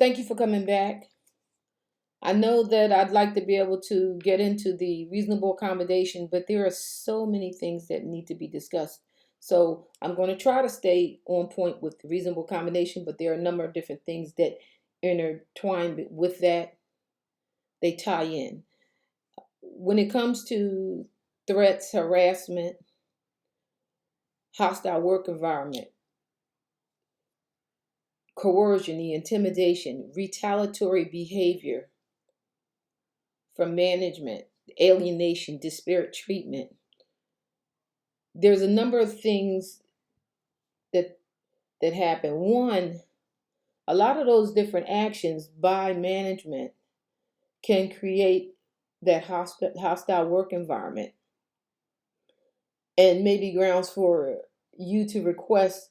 Thank you for coming back. I know that I'd like to be able to get into the reasonable accommodation, but there are so many things that need to be discussed. So I'm going to try to stay on point with reasonable accommodation, but there are a number of different things that intertwine with that. They tie in. When it comes to threats, harassment, hostile work environment, coercion, the intimidation, retaliatory behavior from management, alienation, disparate treatment. There's a number of things that happen. One, a lot of those different actions by management can create that hostile work environment and maybe grounds for you to request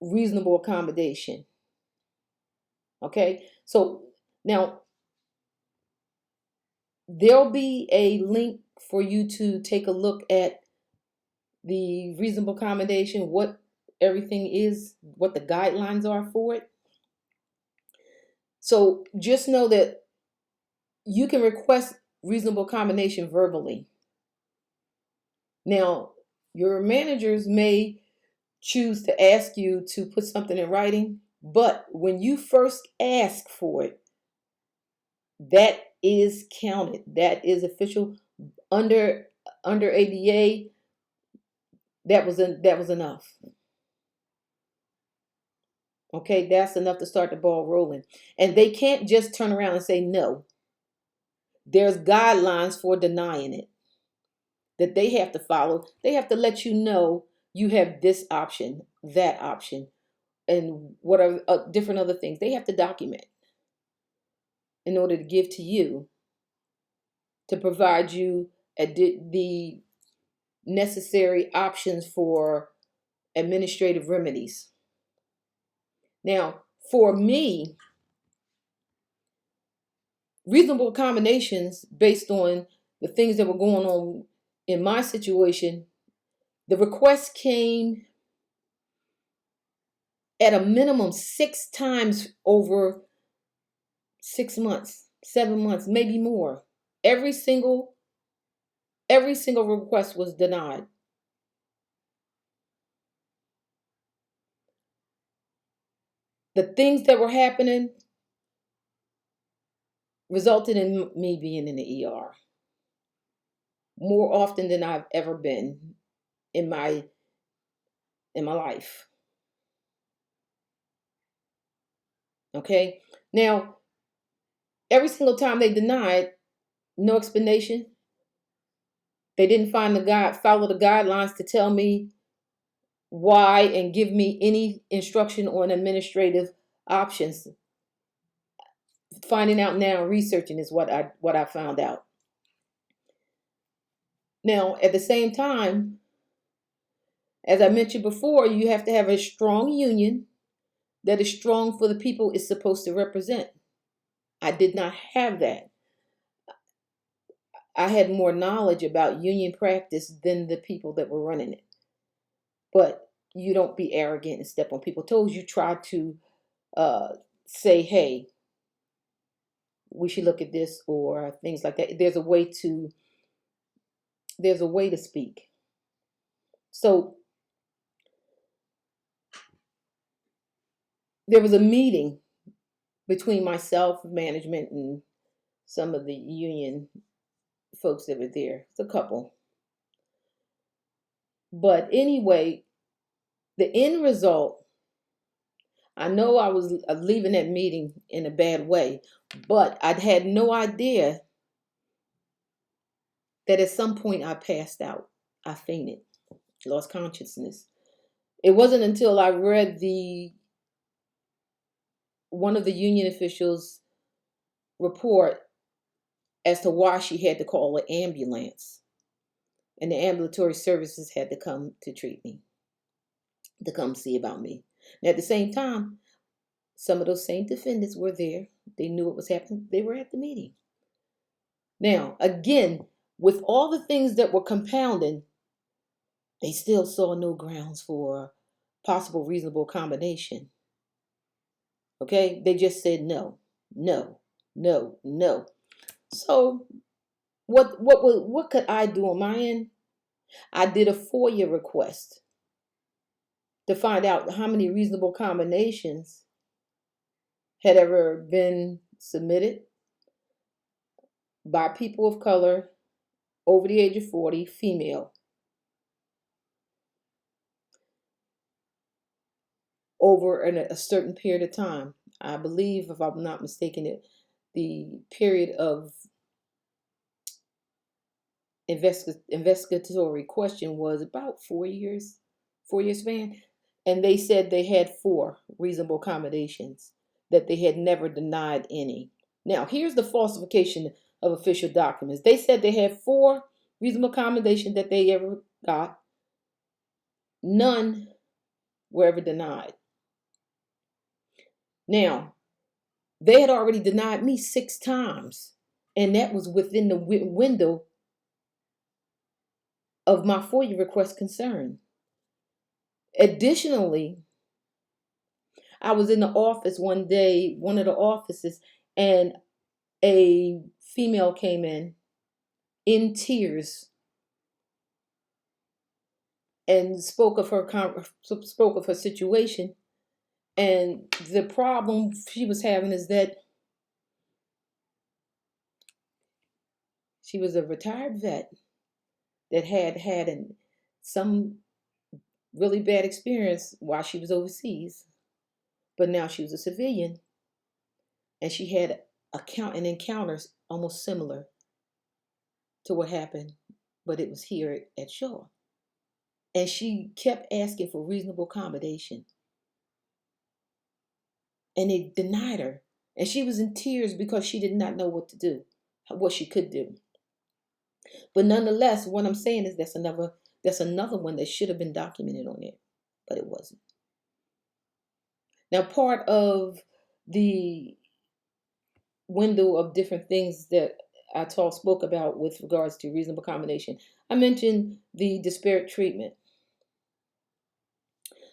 reasonable accommodation. Okay, so now there'll be a link for you to take a look at the reasonable accommodation, what everything is, what the guidelines are for it. So just know that you can request reasonable accommodation verbally. Now, your managers may choose to ask you to put something in writing, but when you first ask for it, that is counted. That is official. Under ADA, that was enough. Okay, that's enough to start the ball rolling. And they can't just turn around and say no. There's guidelines for denying it that they have to follow. They have to let you know you have this option, that option, and what are different other things. They have to document in order to give to you, to provide you the necessary options for administrative remedies. Now, for me, reasonable accommodations based on the things that were going on in my situation, the request came at a minimum 6 times over 6 months, 7 months, maybe more. Every single request was denied. The things that were happening resulted in me being in the ER more often than I've ever been in my life. Okay? Now, every single time they denied, no explanation. They didn't follow the guidelines to tell me why and give me any instruction on administrative options. Finding out now, researching is what I found out. Now, at the same time, as I mentioned before, you have to have a strong union that is strong for the people it's supposed to represent. I did not have that. I had more knowledge about union practice than the people that were running it. But you don't be arrogant and step on people's toes. You try to say, hey, we should look at this, or things like that. There's a way to speak. So there was a meeting between myself, management, and some of the union folks that were there. It's a couple. But anyway, the end result, I know I was leaving that meeting in a bad way, but I had no idea that at some point I passed out. I fainted, lost consciousness. It wasn't until I read one of the union officials' report as to why she had to call an ambulance, and the ambulatory services had to come to treat me, to come see about me. And at the same time, some of those same defendants were there. They knew what was happening. They were at the meeting. Now, again, with all the things that were compounding, they still saw no grounds for possible reasonable accommodation. Okay, they just said no, no, no, no. So what could I do on my end? I did a FOIA request to find out how many reasonable combinations had ever been submitted by people of color over the age of 40, female, over a certain period of time. I believe, if I'm not mistaken, the period of investigatory question was about 4 years, 4 year span. And they said they had 4 reasonable accommodations, that they had never denied any. Now, here's the falsification of official documents. They said they had 4 reasonable accommodations that they ever got. None were ever denied. Now, they had already denied me 6 times, and that was within the window of my FOIA request concern. Additionally, I was in the office one day, one of the offices, and a female came in tears and spoke of her situation. And the problem she was having is that she was a retired vet that had some really bad experience while she was overseas, but now she was a civilian, and she had an encounter almost similar to what happened, but it was here at Shaw. And she kept asking for reasonable accommodation, and they denied her. And she was in tears because she did not know what to do, what she could do. But nonetheless, what I'm saying is that's another one that should have been documented on there, but it wasn't. Now, part of the window of different things that I spoke about with regards to reasonable accommodation, I mentioned the disparate treatment.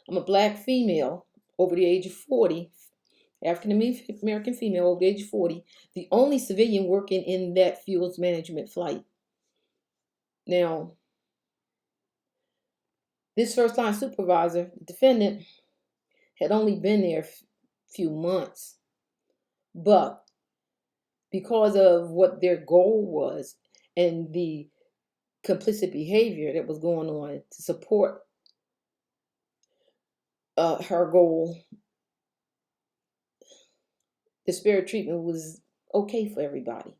I'm a black female over the age of 40, African American female over the age of 40, the only civilian working in that fuels management flight. Now, this first line supervisor, the defendant, had only been there a few months, but because of what their goal was and the complicit behavior that was going on to support her goal, disparate treatment was okay for everybody.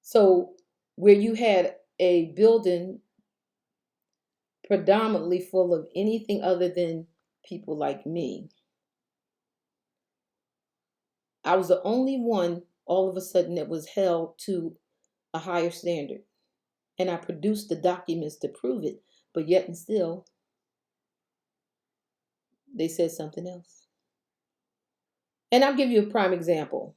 So where you had a building predominantly full of anything other than people like me, I was the only one all of a sudden that was held to a higher standard. And I produced the documents to prove it, but yet and still, they said something else. And I'll give you a prime example.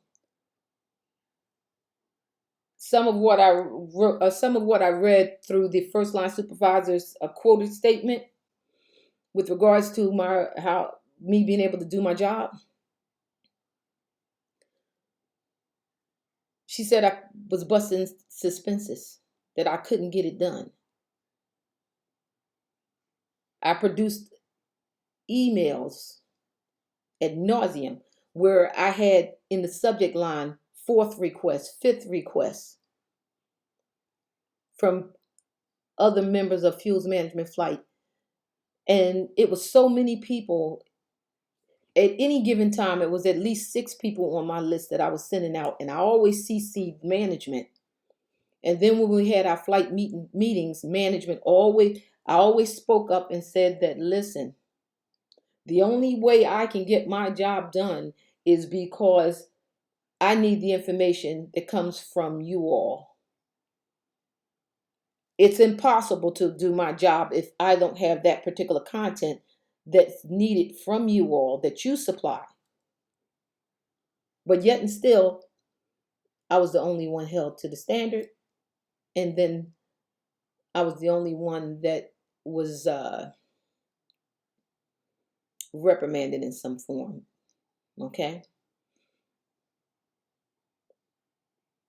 Some of what I read through the first line supervisor's quoted statement with regards to me being able to do my job. She said I was busting suspenses, that I couldn't get it done. I produced emails ad nauseum where I had in the subject line 4th request, 5th request from other members of fuels management flight. And it was so many people. At any given time, it was at least 6 people on my list that I was sending out, and I always CC'd management. And then when we had our flight meetings, management I always spoke up and said that, listen, the only way I can get my job done is because I need the information that comes from you all. It's impossible to do my job if I don't have that particular content that's needed from you all, that you supply. But yet and still, I was the only one held to the standard. And then I was the only one that was reprimanded in some form. Okay.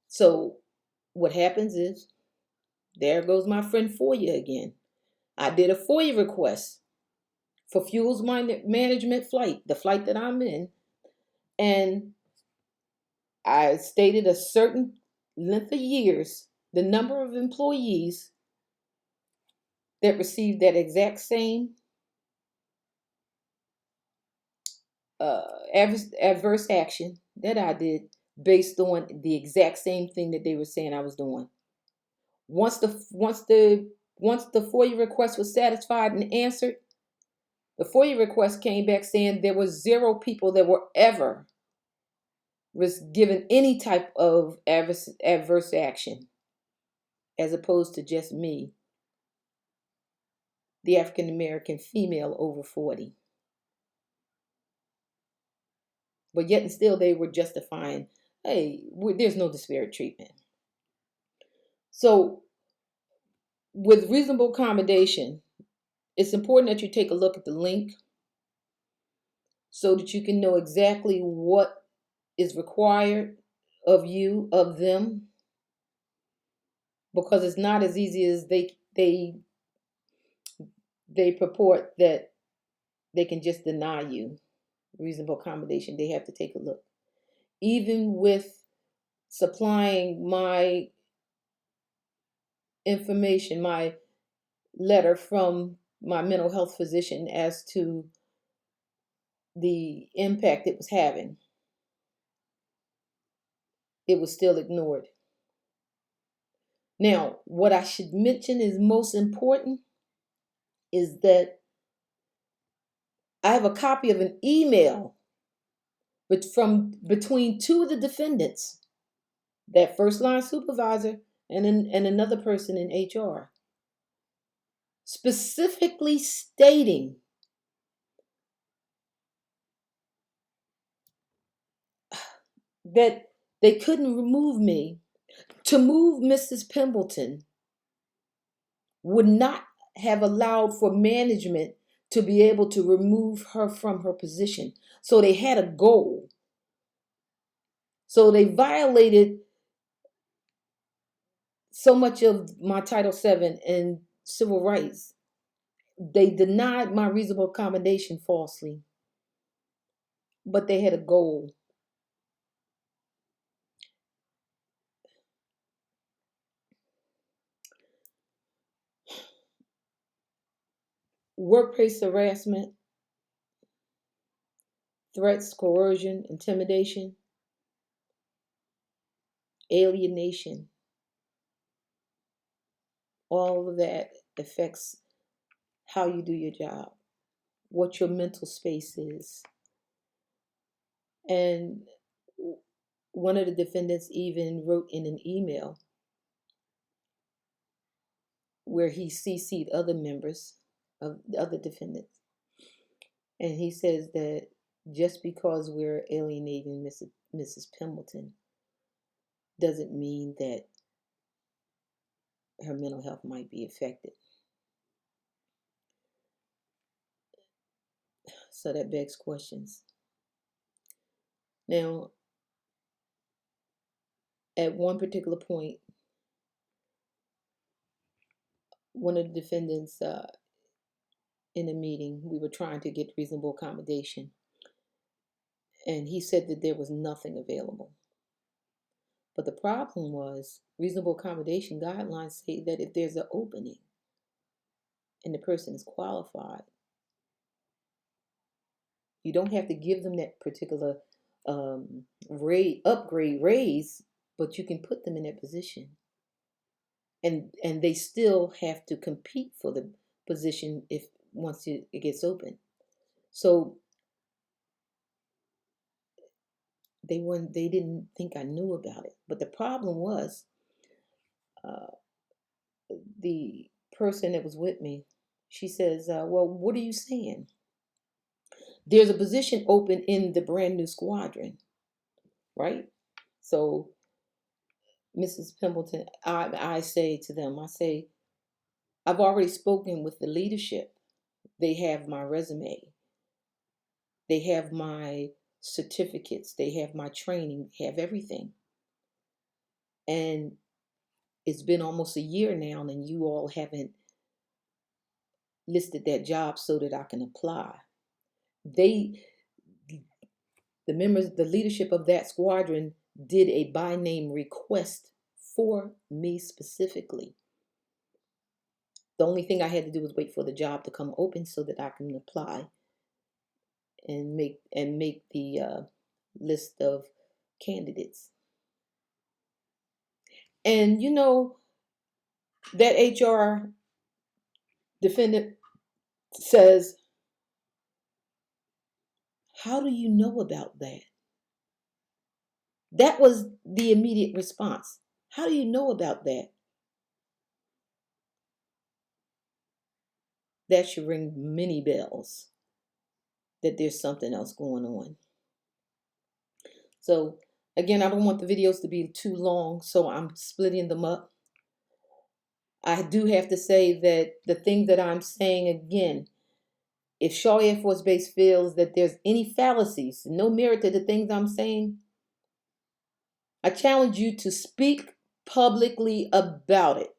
So what happens is, there goes my friend FOIA again. I did a FOIA request for fuels management flight, the flight that I'm in, and I stated a certain length of years, the number of employees that received that exact same adverse action that I did, based on the exact same thing that they were saying I was doing. Once the FOIA request was satisfied and answered, the FOIA request came back saying there was 0 people that were ever was given any type of adverse action, as opposed to just me, the African American female over 40. But yet and still they were justifying, hey, there's no disparate treatment. So with reasonable accommodation, it's important that you take a look at the link so that you can know exactly what is required of you, of them, because it's not as easy as they purport that they can just deny you reasonable accommodation. They have to take a look. Even with supplying my information, my letter from my mental health physician as to the impact it was having, it was still ignored. Now, what I should mention is most important is that I have a copy of an email from between 2 of the defendants, that first line supervisor and another person in HR, specifically stating that they couldn't remove me. To move Mrs. Pemberton would not have allowed for management to be able to remove her from her position. So they had a goal. So they violated so much of my Title VII and civil rights. They denied my reasonable accommodation falsely, but they had a goal. Workplace harassment, threats, coercion, intimidation, alienation, all of that affects how you do your job, what your mental space is. And one of the defendants even wrote in an email where he CC'd other members of the other defendants. And he says that just because we're alienating Mrs. Pemberton doesn't mean that her mental health might be affected. So that begs questions. Now, at one particular point, one of the defendants in a meeting, we were trying to get reasonable accommodation, and he said that there was nothing available. But the problem was, reasonable accommodation guidelines say that if there's an opening and the person is qualified, you don't have to give them that particular upgrade raise, but you can put them in that position. And they still have to compete for the position if once it gets open. So they didn't think I knew about it. But the problem was, the person that was with me, she says, well, what are you saying? There's a position open in the brand new squadron, right? So Mrs. Pemberton, I say to them, I say, I've already spoken with the leadership. They have my resume. They have my certificates, they have my training, have everything. And it's been almost a year now, and you all haven't listed that job so that I can apply. The members, the leadership of that squadron did a by name request for me specifically. The only thing I had to do was wait for the job to come open so that I can apply and make the list of candidates. And you know, that HR defendant says, how do you know about that? That was the immediate response. How do you know about that? That should ring many bells that there's something else going on. So again, I don't want the videos to be too long, so I'm splitting them up. I do have to say that the thing that I'm saying again, if Shaw Air Force Base feels that there's any fallacies, no merit to the things I'm saying, I challenge you to speak publicly about it.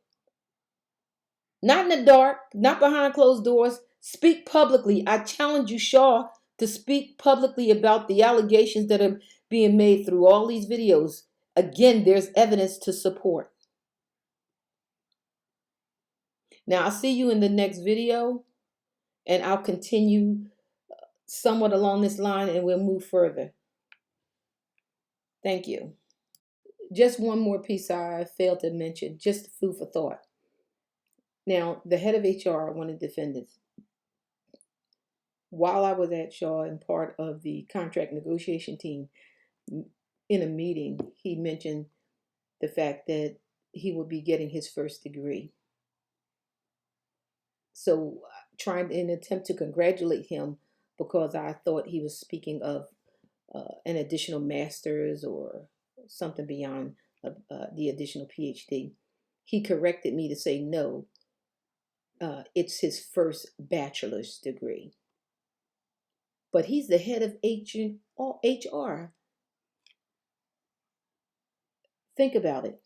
Not in the dark, not behind closed doors. Speak publicly. I challenge you, Shaw, to speak publicly about the allegations that are being made through all these videos. Again, there's evidence to support. Now, I'll see you in the next video, and I'll continue somewhat along this line, and we'll move further. Thank you. Just one more piece I failed to mention, just food for thought. Now, the head of HR, one of the defendants, while I was at Shaw and part of the contract negotiation team, in a meeting, he mentioned the fact that he would be getting his first degree. So trying in an attempt to congratulate him, because I thought he was speaking of an additional master's or something beyond the additional PhD. He corrected me to say no, it's his first bachelor's degree. But he's the head of HR. Think about it.